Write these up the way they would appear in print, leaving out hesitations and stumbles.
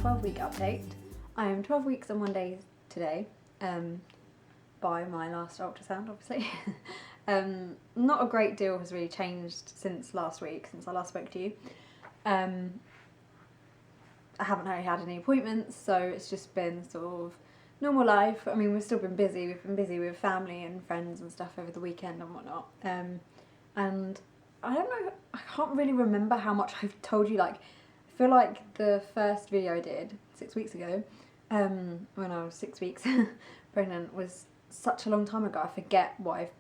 12-week update. I am 12 weeks and 1 day today, by my last ultrasound, obviously. Not a great deal has really changed since last week, since I last spoke to you. I haven't really had any appointments, so it's just been sort of normal life. I mean, we've still been busy. We've been busy with family and friends and stuff over the weekend and whatnot. And I don't know, I can't really remember how much I've told you. Like, I feel like the first video I did 6 weeks ago, when I was 6 weeks pregnant, was such a long time ago. I forget what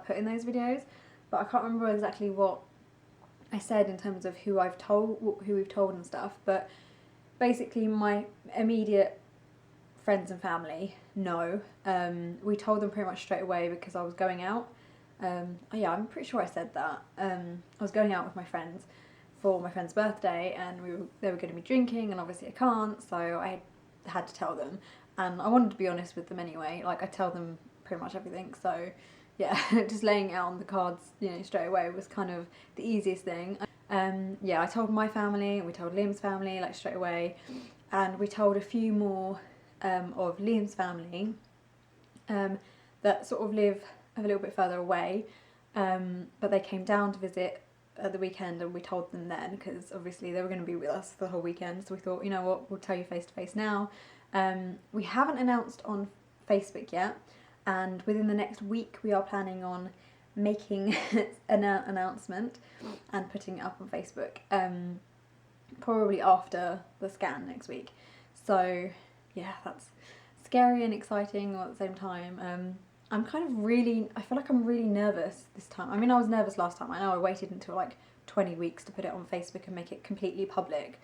put in those videos, but I can't remember exactly what I said in terms of who we've told and stuff. But basically, my immediate friends and family know. We told them pretty much straight away because I was going out. Yeah, I'm pretty sure I said that. I was going out with my friends for my friend's birthday, and they were going to be drinking, and obviously I can't, so I had to tell them. And I wanted to be honest with them anyway. Like, I tell them pretty much everything, so yeah, just laying it out on the cards, you know, straight away was kind of the easiest thing. Yeah, I told my family, we told Liam's family, like, straight away, and we told a few more of Liam's family that sort of live a little bit further away, but they came down to visit at the weekend, and we told them then, because obviously they were going to be with us for the whole weekend, so we thought, you know what, we'll tell you face to face now. We haven't announced on Facebook yet, and within the next week we are planning on making an announcement and putting it up on Facebook, probably after the scan next week. So yeah, that's scary and exciting all at the same time. I'm kind of I feel like I'm really nervous this time. I mean, I was nervous last time. I know I waited until like 20 weeks to put it on Facebook and make it completely public.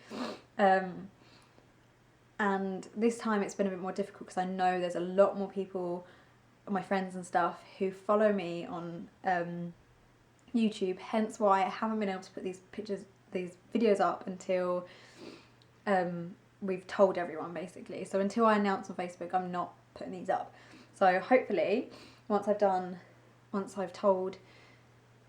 And this time it's been a bit more difficult because I know there's a lot more people, my friends and stuff, who follow me on YouTube, hence why I haven't been able to put these videos up until we've told everyone, basically. So until I announce on Facebook, I'm not putting these up. So hopefully, once I've told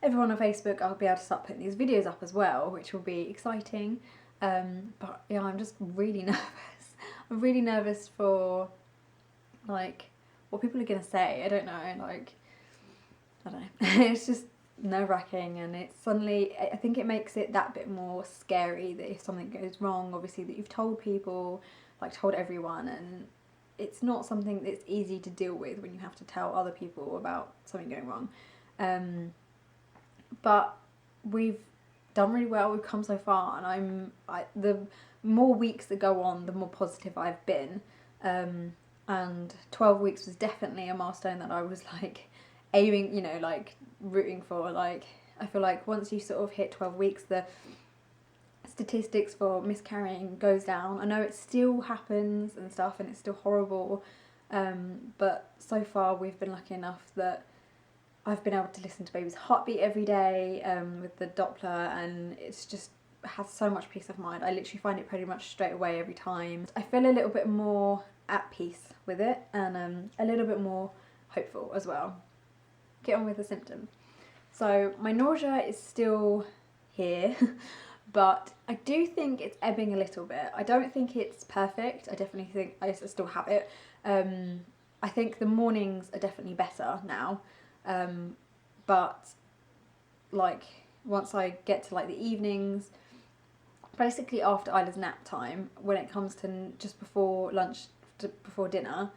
everyone on Facebook, I'll be able to start putting these videos up as well, which will be exciting. But yeah, I'm just really nervous. I'm really nervous for, like, what people are gonna say. I don't know, like, I don't know. It's just nerve-wracking, and it's suddenly, I think it makes it that bit more scary that if something goes wrong, obviously, that you've told people, like, told everyone, and it's not something that's easy to deal with when you have to tell other people about something going wrong. But we've done really well. We've come so far, and the more weeks that go on, the more positive I've been. And 12 weeks was definitely a milestone that I was like aiming, you know, like rooting for. Like, I feel like once you sort of hit 12 weeks, the statistics for miscarrying goes down. I know it still happens and stuff, and it's still horrible, but so far we've been lucky enough that I've been able to listen to baby's heartbeat every day with the Doppler, and it's just has so much peace of mind. I literally find it pretty much straight away every time. I feel a little bit more at peace with it, and a little bit more hopeful as well. Get on with the symptoms. So my nausea is still here, but I do think it's ebbing a little bit. I don't think it's perfect. I definitely think I still have it. I think the mornings are definitely better now, but like once I get to like the evenings, basically after Isla's nap time, when it comes to just before lunch, just before dinner,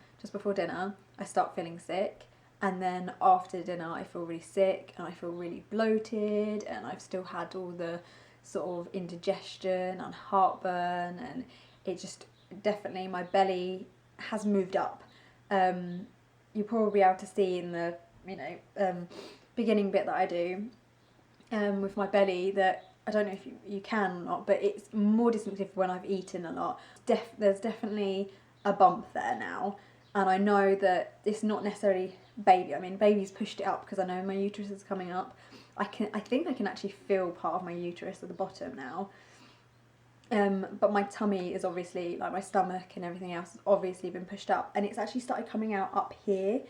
I start feeling sick. And then after dinner, I feel really sick, and I feel really bloated, and I've still had all the sort of indigestion and heartburn, and it just definitely, my belly has moved up. You'll probably be able to see in the, you know, beginning bit that I do with my belly that, I don't know if you can or not, but it's more distinctive when I've eaten a lot. There's definitely a bump there now, and I know that it's not necessarily baby. I mean, baby's pushed it up because I know my uterus is coming up. I think I can actually feel part of my uterus at the bottom now. But my tummy is obviously, like my stomach and everything else has obviously been pushed up, and it's actually started coming out up here,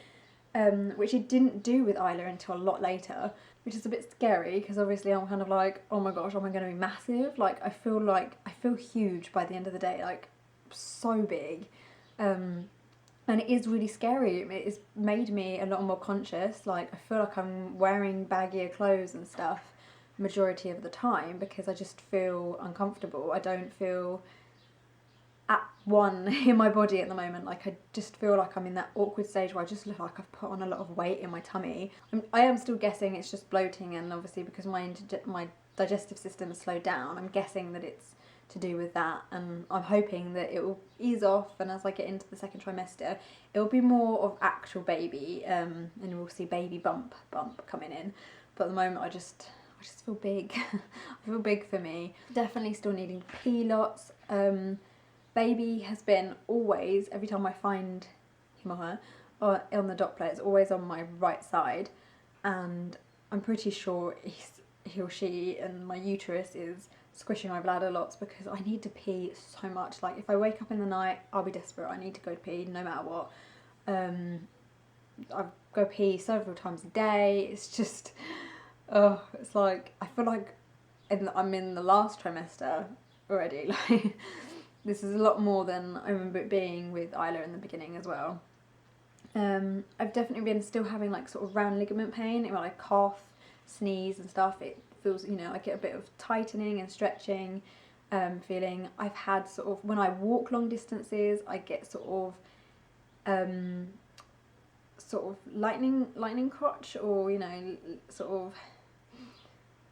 which it didn't do with Isla until a lot later. which is a bit scary because obviously I'm kind of like, oh my gosh, am I going to be massive? Like I feel huge by the end of the day, like so big. And it is really scary. It's made me a lot more conscious. Like I feel like I'm wearing baggier clothes and stuff majority of the time because I just feel uncomfortable. I don't feel at one in my body at the moment. Like I just feel like I'm in that awkward stage where I just look like I've put on a lot of weight in my tummy. I am still guessing it's just bloating, and obviously because my digestive system has slowed down, I'm guessing that it's to do with that, and I'm hoping that it will ease off, and as I get into the second trimester it will be more of actual baby, and we'll see baby bump coming in. But at the moment I just feel big. I feel big for me. Definitely still needing to pee lots. Baby has been always, every time I find him or her on the Doppler, it's always on my right side, and I'm pretty sure he or she and my uterus is squishing my bladder lots because I need to pee so much. Like if I wake up in the night, I'll be desperate. I need to go to pee no matter what. I go pee several times a day. It's just, it's like I feel like I'm in the last trimester already. Like this is a lot more than I remember it being with Isla in the beginning as well. I've definitely been still having like sort of round ligament pain. When I cough, sneeze and stuff, it feels, I get a bit of tightening and stretching feeling. I've had sort of, when I walk long distances, I get sort of lightning crotch, or sort of,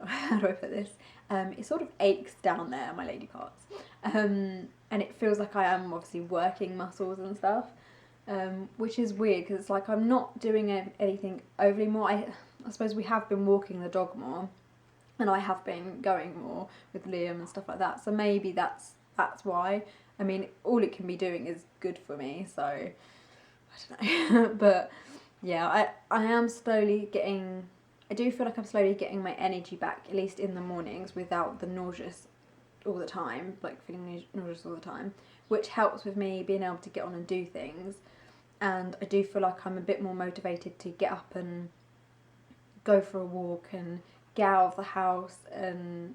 how do I put this? It sort of aches down there, my lady parts, and it feels like I am obviously working muscles and stuff, which is weird because it's like I'm not doing anything overly more. I suppose we have been walking the dog more, and I have been going more with Liam and stuff like that. So maybe that's why. I mean, all it can be doing is good for me. So I don't know, but yeah, I am slowly getting. I do feel like I'm slowly getting my energy back, at least in the mornings, without the nauseous all the time, like feeling nauseous all the time, which helps with me being able to get on and do things. And I do feel like I'm a bit more motivated to get up and go for a walk and get out of the house and,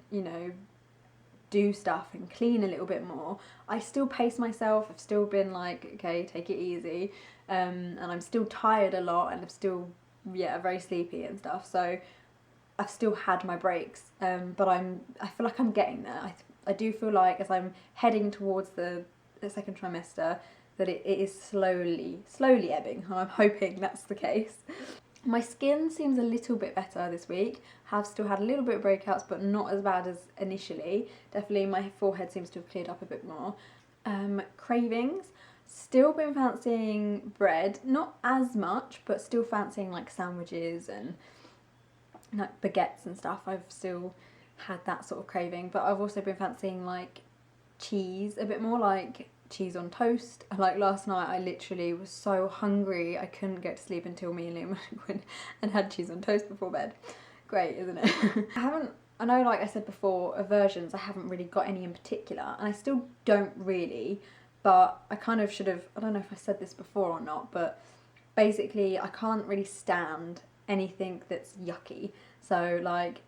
do stuff and clean a little bit more. I still pace myself. I've still been like, okay, take it easy. And I'm still tired a lot, and I'm still, very sleepy and stuff. So I've still had my breaks, but I feel like I'm getting there. I do feel like as I'm heading towards the second trimester that it is slowly ebbing, and I'm hoping that's the case. My skin seems a little bit better this week. Have still had a little bit of breakouts, but not as bad as initially. Definitely my forehead seems to have cleared up a bit more. Cravings. Still been fancying bread. Not as much, but still fancying like sandwiches and like baguettes and stuff. I've still had that sort of craving. But I've also been fancying like cheese a bit more, like cheese on toast. Like last night I literally was so hungry I couldn't get to sleep until me and Liam went and had cheese on toast before bed. Great, isn't it? I know, like I said before, aversions, I haven't really got any in particular, and I still don't really, but I kind of should have, I don't know if I said this before or not, but basically I can't really stand anything that's yucky. So like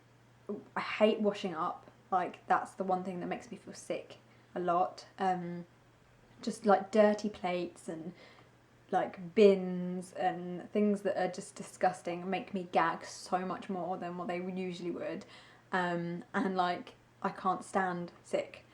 I hate washing up. Like that's the one thing that makes me feel sick a lot. Just like dirty plates and like bins and things that are just disgusting make me gag so much more than what they usually would. And like I can't stand sick.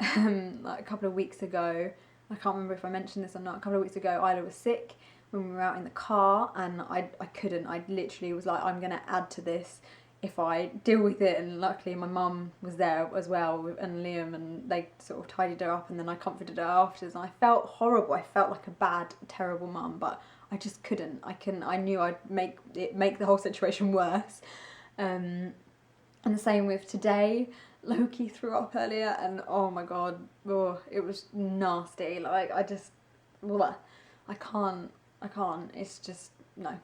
Like a couple of weeks ago, I can't remember if I mentioned this or not, a couple of weeks ago Isla was sick when we were out in the car, and I couldn't. I literally was like, I'm going to add to this if I deal with it, and luckily my mum was there as well, and Liam, and they sort of tidied her up, and then I comforted her afterwards, and I felt horrible. I felt like a bad, terrible mum, but I just couldn't. I knew I'd make the whole situation worse. And the same with today. Loki threw up earlier, and oh my god, it was nasty. Like I just, I can't. It's just no.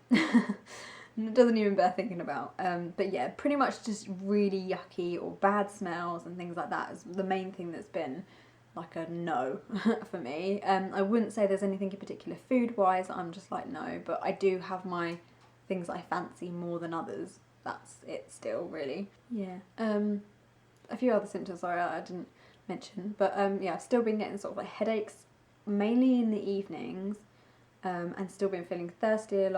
It doesn't even bear thinking about. But yeah, pretty much just really yucky or bad smells and things like that is the main thing that's been like a no for me. I wouldn't say there's anything in particular food wise. I'm just like no, but I do have my things I fancy more than others. that's it still, really. Yeah. A few other symptoms, sorry, I didn't mention, but yeah, I've still been getting sort of like headaches, mainly in the evenings, and still been feeling thirsty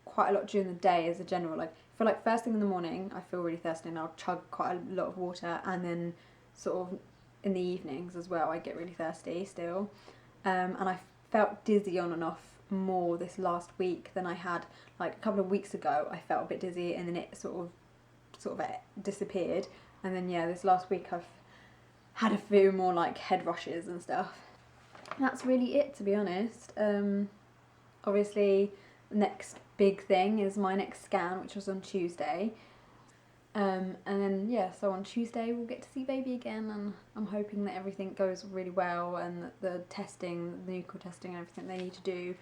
quite a lot during the day as a general. Like, I feel like first thing in the morning, I feel really thirsty and I'll chug quite a lot of water, and then sort of in the evenings as well, I get really thirsty still. And I felt dizzy on and off more this last week than I had like a couple of weeks ago. I felt a bit dizzy, and then it sort of disappeared. And then yeah, this last week I've had a few more like head rushes and stuff. That's really it, to be honest. Obviously, the next big thing is my next scan, which was on Tuesday. And then yeah, so on Tuesday we'll get to see baby again, and I'm hoping that everything goes really well, and that the testing, the nuchal testing and everything they need to do,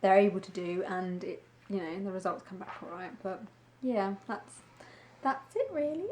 they're able to do, and it, the results come back alright. But yeah, that's it really.